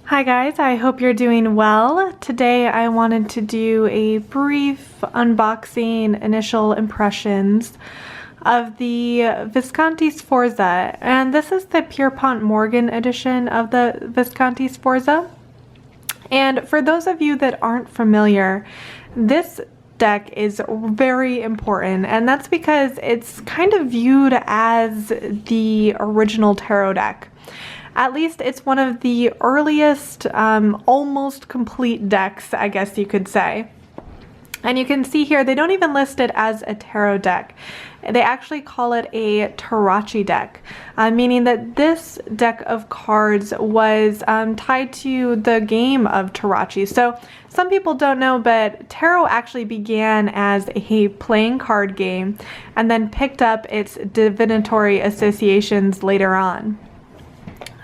Hi guys, I hope you're doing well. Today I wanted to do a brief unboxing, initial impressions of the Visconti-Sforza, and this is the Pierpont Morgan edition of the Visconti-Sforza. And for those of you that aren't familiar, this deck is very important, and that's because it's kind of viewed as the original tarot deck. At least it's one of the earliest, almost complete decks, I guess you could say. And you can see here, they don't even list it as a tarot deck. They actually call it a Tarocchi deck, meaning that this deck of cards was tied to the game of Tarocchi. So some people don't know, but tarot actually began as a playing card game and then picked up its divinatory associations later on.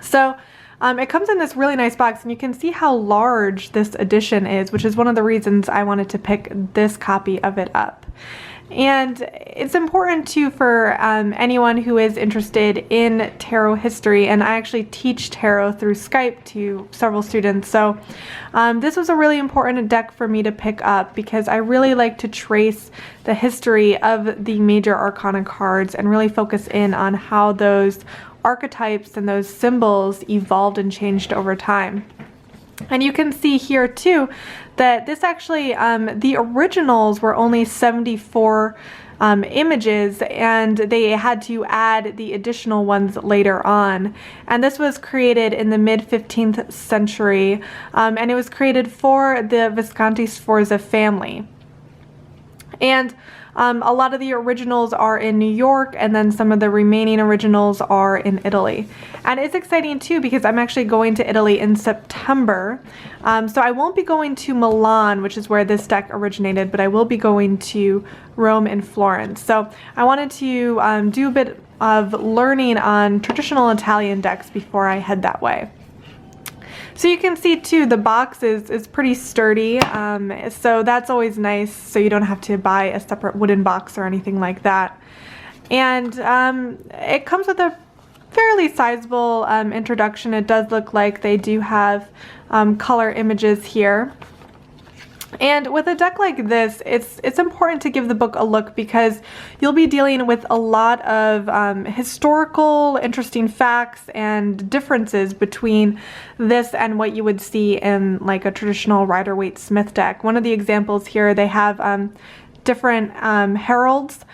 So it comes in this really nice box, and you can see how large this edition is, which is one of the reasons I wanted to pick this copy of it up. And it's important too for anyone who is interested in tarot history, and I actually teach tarot through Skype to several students. So this was a really important deck for me to pick up because I really like to trace the history of the major arcana cards and really focus in on how those archetypes and those symbols evolved and changed over time. And you can see here too that this actually, the originals were only 74 images, and they had to add the additional ones later on. And this was created in the mid-15th century, and it was created for the Visconti-Sforza family. And a lot of the originals are in New York, and then some of the remaining originals are in Italy. And it's exciting too because I'm actually going to Italy in September. So I won't be going to Milan, which is where this deck originated, but I will be going to Rome and Florence. So I wanted to do a bit of learning on traditional Italian decks before I head that way. So you can see too, the box is pretty sturdy, so that's always nice, so you don't have to buy a separate wooden box or anything like that. And it comes with a fairly sizable introduction. It does look like they do have color images here. And with a deck like this, it's important to give the book a look because you'll be dealing with a lot of historical, interesting facts and differences between this and what you would see in like a traditional Rider-Waite-Smith deck. One of the examples here, they have different heralds,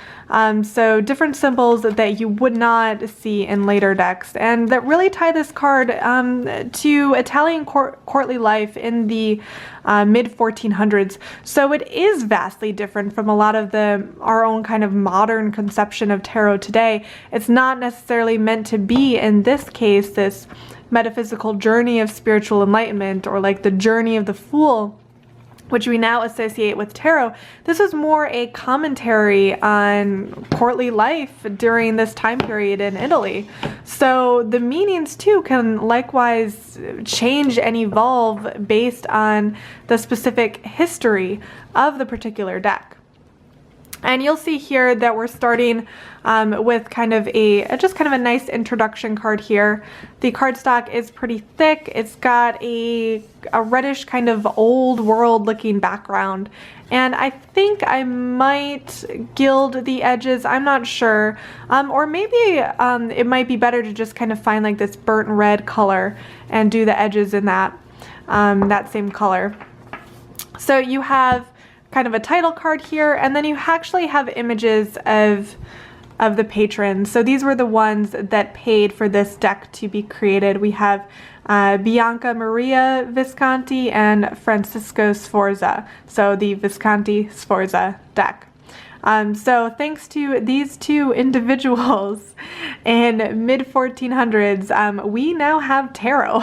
so different symbols that you would not see in later decks, and that really tie this card to Italian courtly life in the mid-1400s. So it is vastly different from a lot of our own kind of modern conception of tarot today. It's not necessarily meant to be, in this case, this metaphysical journey of spiritual enlightenment, or like the journey of the Fool, which we now associate with tarot. This is more a commentary on courtly life during this time period in Italy. So the meanings too can likewise change and evolve based on the specific history of the particular deck. And you'll see here that we're starting with kind of just kind of a nice introduction card here. The cardstock is pretty thick. It's got a reddish kind of old world looking background. And I think I might gild the edges, I'm not sure. Or maybe it might be better to just kind of find like this burnt red color and do the edges in that same color. So you have kind of a title card here, and then you actually have images of the patrons. So these were the ones that paid for this deck to be created. We have Bianca Maria Visconti and Francisco Sforza, so the Visconti-Sforza deck. So thanks to these two individuals in mid-1400s, we now have tarot.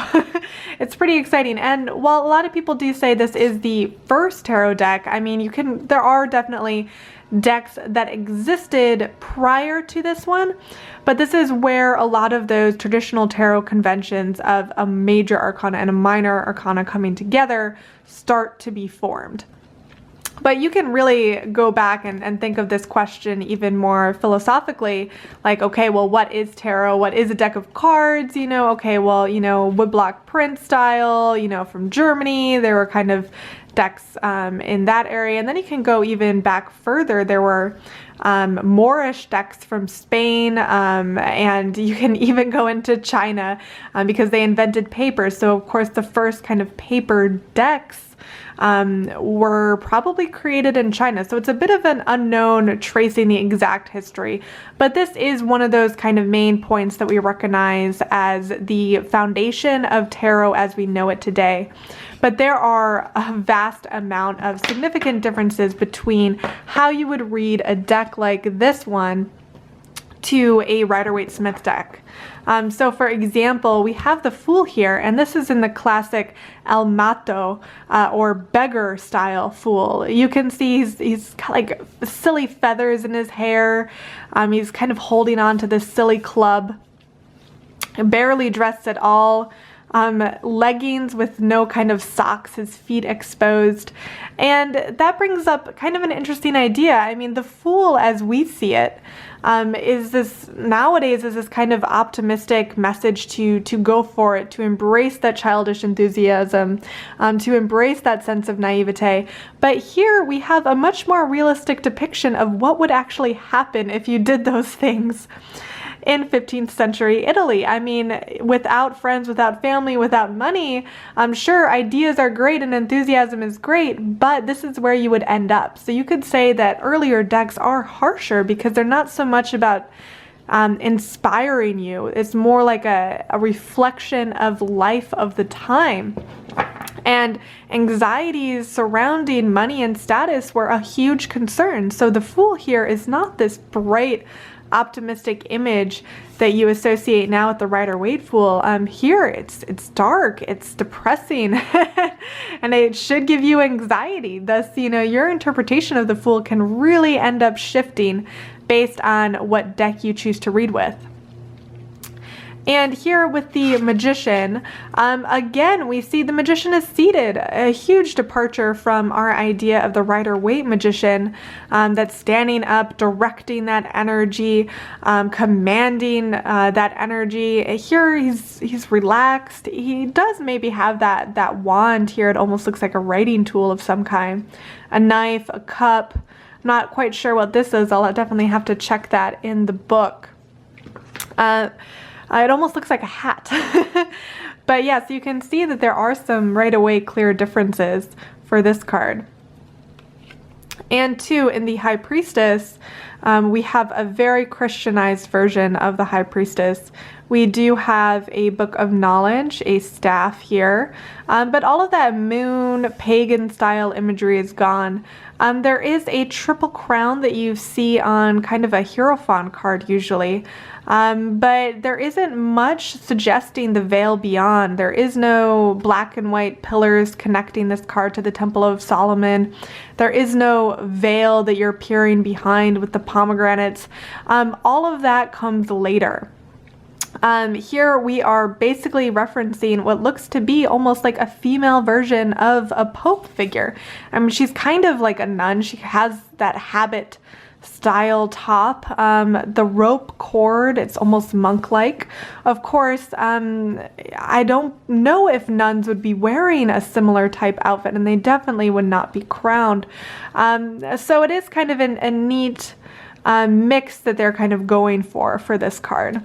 It's pretty exciting. And while a lot of people do say this is the first tarot deck, I mean, there are definitely decks that existed prior to this one, but this is where a lot of those traditional tarot conventions of a major arcana and a minor arcana coming together start to be formed. But you can really go back and think of this question even more philosophically, like, okay, well, what is tarot? What is a deck of cards? You know, okay, well, you know, woodblock print style, you know, from Germany, there were kind of decks in that area. And then you can go even back further. There were Moorish decks from Spain, and you can even go into China because they invented paper. So of course the first kind of paper decks were probably created in China. So it's a bit of an unknown tracing the exact history, but this is one of those kind of main points that we recognize as the foundation of tarot as we know it today. But there are a vast amount of significant differences between how you would read a deck like this one to a Rider-Waite-Smith deck. So for example, we have the Fool here, and this is in the classic El Mato or beggar style Fool. You can see he's got like silly feathers in his hair. He's kind of holding on to this silly club, barely dressed at all. Leggings with no kind of socks, his feet exposed. And that brings up kind of an interesting idea. I mean, the Fool as we see it is this kind of optimistic message to go for it, to embrace that childish enthusiasm, to embrace that sense of naivete. But here we have a much more realistic depiction of what would actually happen if you did those things in 15th century Italy. I mean, without friends, without family, without money, I'm sure ideas are great and enthusiasm is great, but this is where you would end up. So you could say that earlier decks are harsher because they're not so much about inspiring you. It's more like a reflection of life of the time. And anxieties surrounding money and status were a huge concern. So the Fool here is not this bright, optimistic image that you associate now with the Rider-Waite Fool. Here it's dark, it's depressing, and it should give you anxiety. Thus, you know, your interpretation of the Fool can really end up shifting based on what deck you choose to read with. And here with the Magician, again, we see the Magician is seated, a huge departure from our idea of the Rider-Waite Magician that's standing up, directing that energy, commanding that energy. Here he's relaxed. He does maybe have that wand here. It almost looks like a writing tool of some kind. A knife, a cup. I'm not quite sure what this is. I'll definitely have to check that in the book. It almost looks like a hat. But yes, you can see that there are some right away clear differences for this card. And too, in the High Priestess, we have a very Christianized version of the High Priestess. We do have a book of knowledge, a staff here, but all of that moon pagan style imagery is gone. There is a triple crown that you see on kind of a Hierophant card usually, but there isn't much suggesting the veil beyond. There is no black and white pillars connecting this card to the Temple of Solomon. There is no veil that you're peering behind with the pomegranates. All of that comes later. Here we are basically referencing what looks to be almost like a female version of a Pope figure. I mean, she's kind of like a nun. She has that habit style top, the rope cord, it's almost monk-like. Of course, I don't know if nuns would be wearing a similar type outfit, and they definitely would not be crowned. So it is kind of a neat mix that they're kind of going for this card.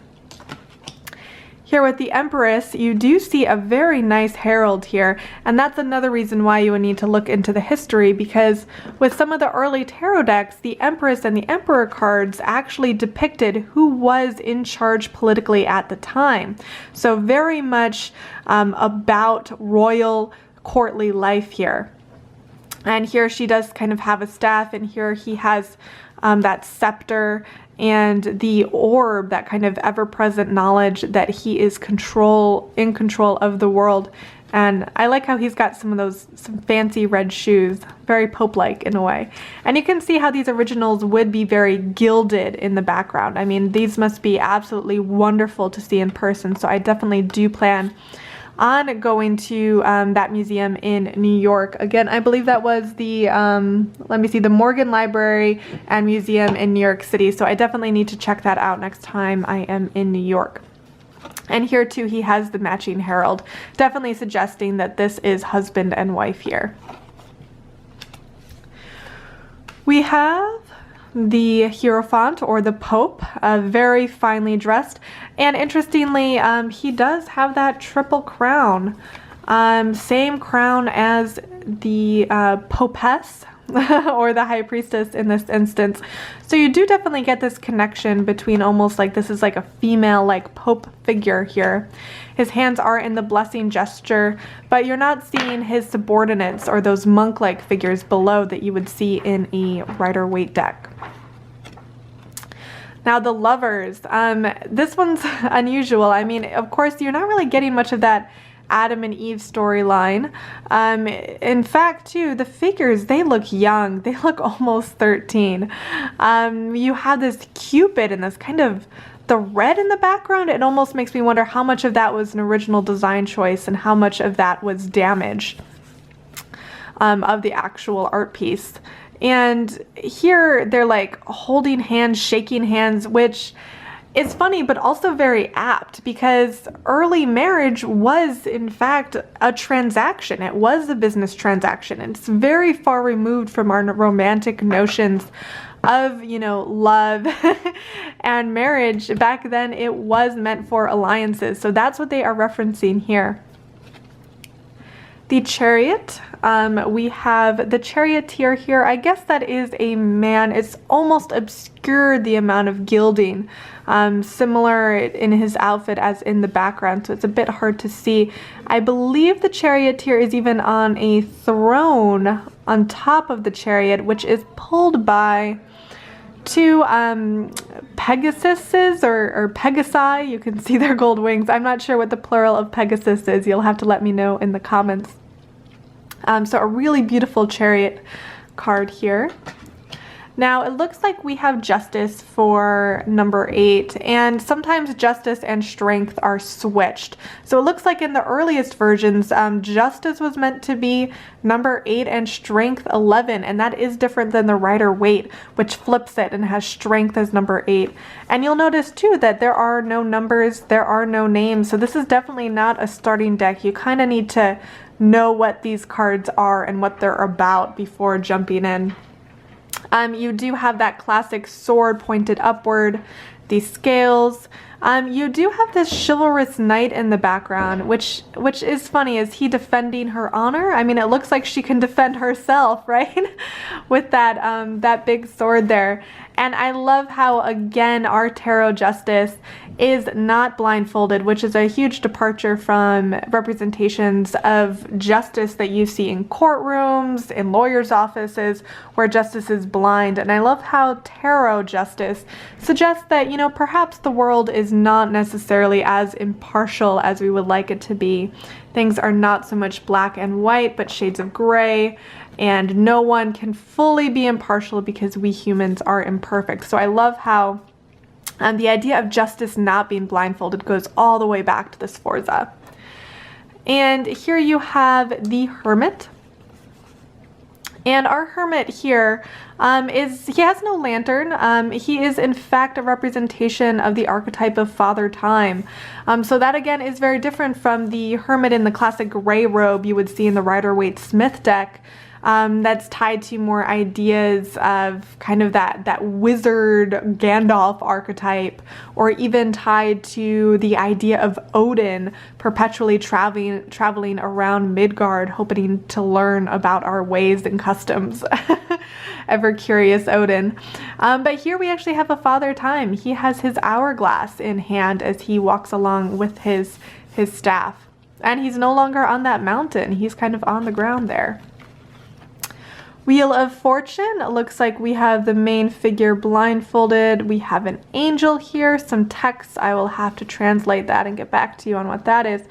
Here with the Empress, you do see a very nice herald here, and that's another reason why you would need to look into the history, because with some of the early tarot decks, the Empress and the Emperor cards actually depicted who was in charge politically at the time. So very much about royal courtly life here. And here she does kind of have a staff, and here he has that scepter and the orb, that kind of ever-present knowledge that he is in control of the world. And I like how he's got some fancy red shoes, very Pope-like in a way. And you can see how these originals would be very gilded in the background. I mean, these must be absolutely wonderful to see in person, so I definitely do plan on going to that museum in New York. Again, I believe that was the, let me see, the Morgan Library and Museum in New York City. So I definitely need to check that out next time I am in New York. And here too, he has the matching herald, definitely suggesting that this is husband and wife here. We have the Hierophant, or the Pope, very finely dressed, and interestingly, he does have that triple crown, same crown as the Popess, or the High Priestess in this instance. So you do definitely get this connection between almost like this is like a female like Pope figure here. His hands are in the blessing gesture, but you're not seeing his subordinates or those monk-like figures below that you would see in a Rider-Waite deck. Now the Lovers, this one's unusual. I mean, of course, you're not really getting much of that Adam and Eve storyline. In fact, too, the figures, they look young. They look almost 13. You have this Cupid and this kind of the red in the background. It almost makes me wonder how much of that was an original design choice and how much of that was damage of the actual art piece. And here they're like holding hands, shaking hands, which is funny, but also very apt, because early marriage was in fact a transaction. It was a business transaction. And it's very far removed from our romantic notions of, you know, love and marriage. Back then it was meant for alliances. So that's what they are referencing here. The Chariot, we have the charioteer here. I guess that is a man. It's almost obscured the amount of gilding, similar in his outfit as in the background, so it's a bit hard to see. I believe the charioteer is even on a throne on top of the chariot, which is pulled by two Pegasuses or Pegasi. You can see their gold wings. I'm not sure what the plural of Pegasus is. You'll have to let me know in the comments. So a really beautiful chariot card here. Now it looks like we have justice for number 8, and sometimes justice and strength are switched. So it looks like in the earliest versions, justice was meant to be number 8 and strength 11, and that is different than the Rider-Waite, which flips it and has strength as number 8. And you'll notice too that there are no numbers, there are no names, so this is definitely not a starting deck. You kind of need to know what these cards are and what they're about before jumping in. You do have that classic sword pointed upward, the scales. You do have this chivalrous knight in the background, which is funny. Is he defending her honor? I mean, it looks like she can defend herself, right? With that that big sword there. And I love how, again, our tarot justice is not blindfolded, which is a huge departure from representations of justice that you see in courtrooms, in lawyers' offices, where justice is blind. And I love how tarot justice suggests that, you know, perhaps the world is not necessarily as impartial as we would like it to be. Things are not so much black and white, but shades of gray. And no one can fully be impartial because we humans are imperfect. So I love how the idea of justice not being blindfolded goes all the way back to the Sforza. And here you have the Hermit. And our Hermit here he has no lantern. He is in fact a representation of the archetype of Father Time. So that again is very different from the Hermit in the classic gray robe you would see in the Rider-Waite Smith deck. That's tied to more ideas of kind of that wizard Gandalf archetype, or even tied to the idea of Odin perpetually traveling around Midgard, hoping to learn about our ways and customs. Ever curious Odin. But here we actually have a Father Time. He has his hourglass in hand as he walks along with his staff. And he's no longer on that mountain. He's kind of on the ground there. Wheel of Fortune, it looks like we have the main figure blindfolded. We have an angel here, some text. I will have to translate that and get back to you on what that is.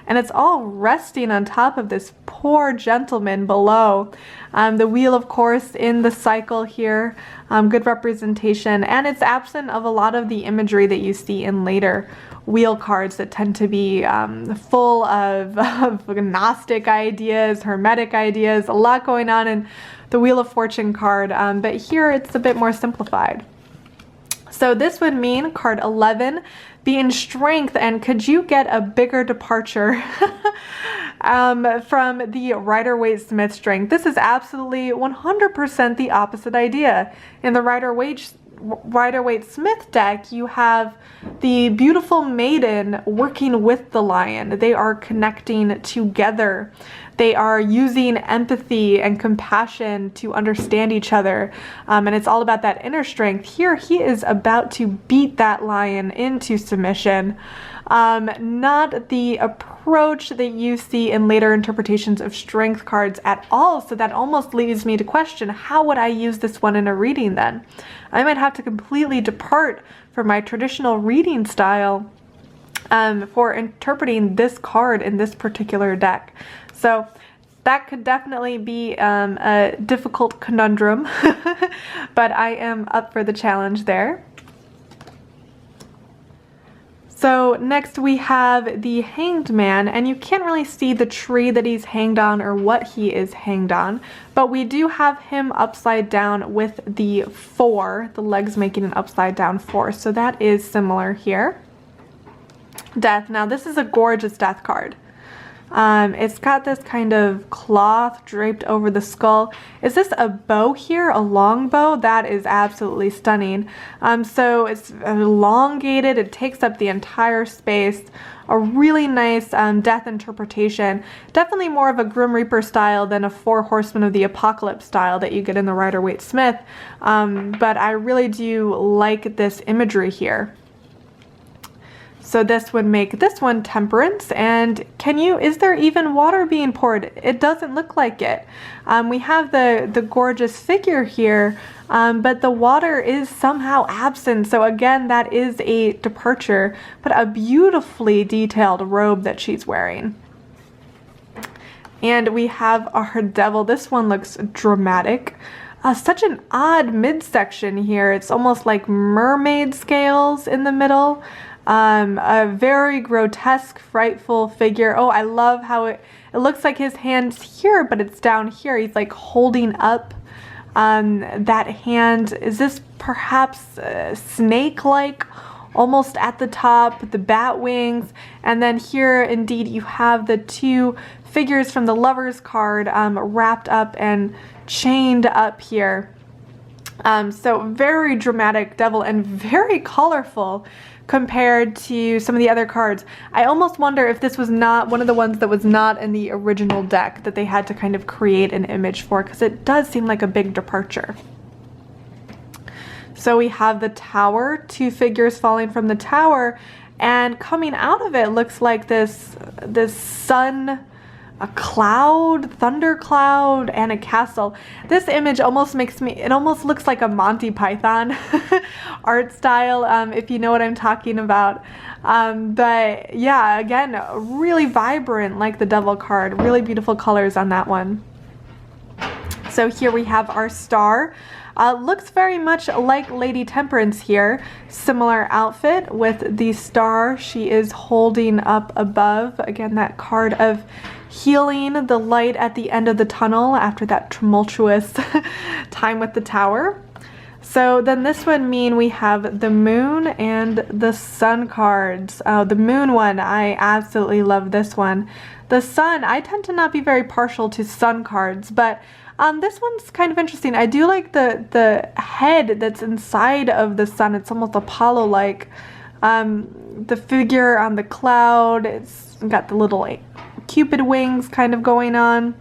And it's all resting on top of this poor gentleman below. The wheel, of course, in the cycle here, good representation, and it's absent of a lot of the imagery that you see in later wheel cards that tend to be full of Gnostic ideas, Hermetic ideas, a lot going on in the Wheel of Fortune card, but here it's a bit more simplified. So this would mean card 11, be in strength, and could you get a bigger departure from the Rider-Waite-Smith strength? This is absolutely 100% the opposite idea. In the Rider-Waite-Smith deck, you have the beautiful maiden working with the lion. They are connecting together. They are using empathy and compassion to understand each other. And it's all about that inner strength. Here, he is about to beat that lion into submission. Not the approach that you see in later interpretations of strength cards at all. So that almost leads me to question, how would I use this one in a reading then? I might have to completely depart from my traditional reading style for interpreting this card in this particular deck. So that could definitely be a difficult conundrum, but I am up for the challenge there. So next we have the Hanged Man, and you can't really see the tree that he's hanged on or what he is hanged on, but we do have him upside down with the 4, the legs making an upside down 4, so that is similar here. Death. Now this is a gorgeous death card. It's got this kind of cloth draped over the skull. Is this a bow here? A long bow? That is absolutely stunning. So it's elongated. It takes up the entire space. A really nice death interpretation. Definitely more of a Grim Reaper style than a Four Horsemen of the Apocalypse style that you get in the Rider-Waite-Smith. But I really do like this imagery here. So this would make this one Temperance, and is there even water being poured? It doesn't look like it. We have the gorgeous figure here, but the water is somehow absent. So again, that is a departure, but a beautifully detailed robe that she's wearing. And we have our devil. This one looks dramatic. Such an odd midsection here. It's almost like mermaid scales in the middle. A very grotesque, frightful figure. Oh, I love how it looks like his hand's here, but it's down here. He's like holding up that hand. Is this perhaps snake-like, almost at the top, the bat wings? And then here, indeed, you have the 2 figures from the Lover's card wrapped up and chained up here. So very dramatic devil and very colorful compared to some of the other cards. I almost wonder if this was not one of the ones that was not in the original deck that they had to kind of create an image for, because it does seem like a big departure. So we have the tower, 2 figures falling from the tower, and coming out of it looks like this sun, a cloud, thunder cloud, and a castle. This image almost it almost looks like a Monty Python art style, if you know what I'm talking about. But yeah, again, really vibrant like the devil card. Really beautiful colors on that one. So here we have our star. Looks very much like Lady Temperance here. Similar outfit with the star she is holding up above. Again, that card of healing, the light at the end of the tunnel after that tumultuous time with the tower. So then this would mean we have the moon and the sun cards. The moon one, I absolutely love this one. The sun, I tend to not be very partial to sun cards, but this one's kind of interesting. I do like the head that's inside of the sun. It's almost Apollo-like. The figure on the cloud, it's got the little Cupid wings kind of going on.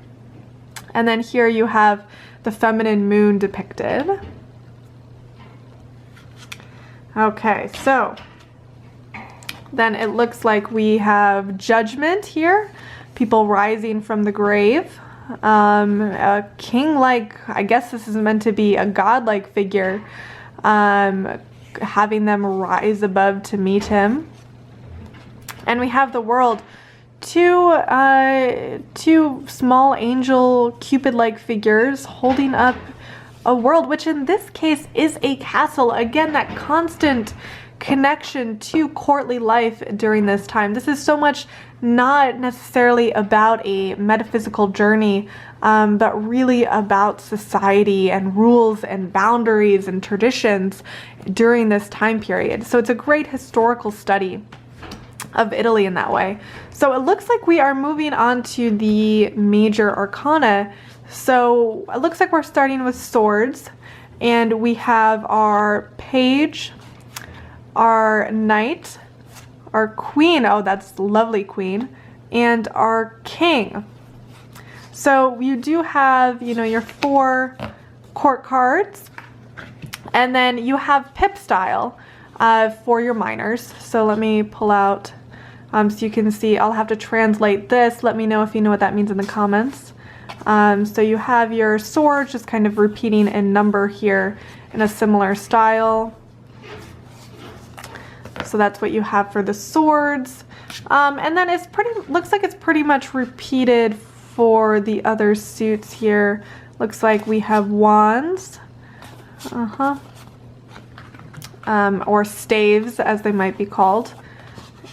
And then here you have the feminine moon depicted. Okay, so then it looks like we have judgment here. People rising from the grave. A king-like, I guess this is meant to be a godlike figure, having them rise above to meet him. And we have the world, two small angel Cupid-like figures holding up a world, which in this case is a castle. Again, that constant connection to courtly life during this time. This is so much not necessarily about a metaphysical journey, but really about society and rules and boundaries and traditions during this time period. So it's a great historical study of Italy in that way. So it looks like we are moving on to the major arcana. So it looks like we're starting with swords, and we have our page, our knight, our queen, oh that's lovely queen, and our king. So you do have, you know, your 4 court cards, and then you have pip style for your minors. So let me pull out so you can see. I'll have to translate this. Let me know if you know what that means in the comments. So you have your sword just kind of repeating in number here in a similar style. So that's what you have for the swords. And then it's looks like it's pretty much repeated for the other suits here. Looks like we have wands. Or staves, as they might be called.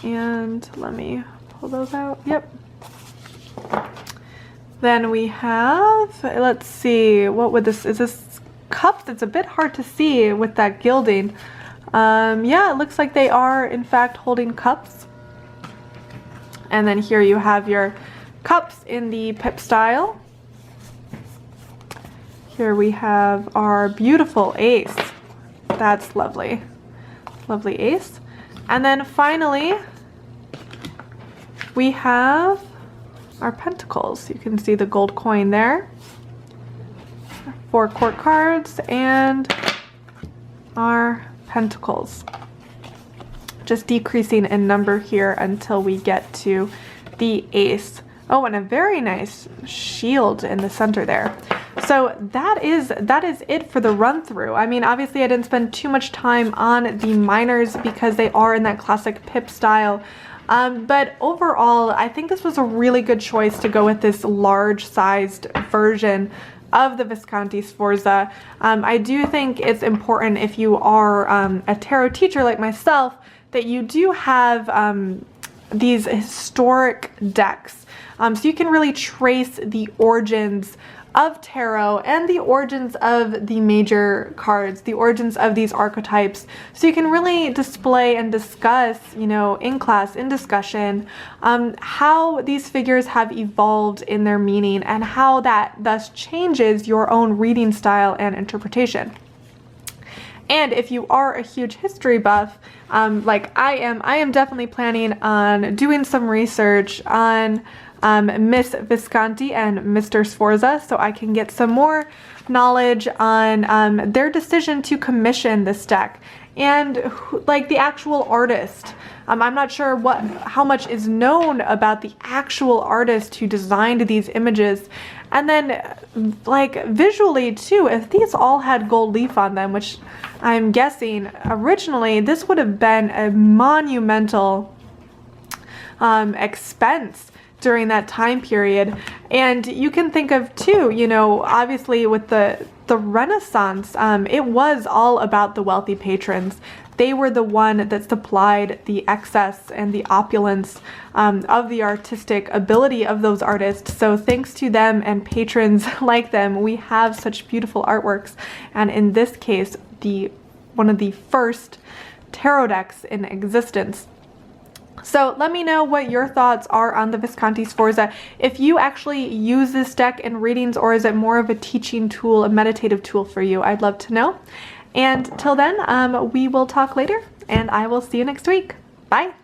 And let me pull those out. Yep. Then we have, let's see, what would this, is this cups? It's a bit hard to see with that gilding. Yeah, it looks like they are in fact holding cups. And then here you have your cups in the pip style. Here we have our beautiful ace. That's lovely. Lovely ace. And then finally, we have our pentacles. You can see the gold coin there. 4 court cards and our pentacles. Just decreasing in number here until we get to the ace. Oh, and a very nice shield in the center there. So that is it for the run through. I mean, obviously I didn't spend too much time on the minors because they are in that classic pip style. But overall, I think this was a really good choice to go with this large sized version of the Visconti-Sforza. I do think it's important, if you are a tarot teacher like myself, that you do have these historic decks. So you can really trace the origins of tarot and the origins of the major cards, the origins of these archetypes. So you can really display and discuss, you know, in class, in discussion, how these figures have evolved in their meaning and how that thus changes your own reading style and interpretation. And if you are a huge history buff, like I am definitely planning on doing some research on Miss Visconti and Mr. Sforza, so I can get some more knowledge on their decision to commission this deck and like the actual artist. I'm not sure how much is known about the actual artist who designed these images. And then like visually too, if these all had gold leaf on them, which I'm guessing originally this would have been a monumental expense during that time period. And you can think of too, you know, obviously with the Renaissance, it was all about the wealthy patrons. They were the one that supplied the excess and the opulence of the artistic ability of those artists. So thanks to them and patrons like them, we have such beautiful artworks. And in this case, one of the first tarot decks in existence. So let me know what your thoughts are on the Visconti-Sforza. If you actually use this deck in readings, or is it more of a teaching tool, a meditative tool for you? I'd love to know. And till then, we will talk later, and I will see you next week. Bye.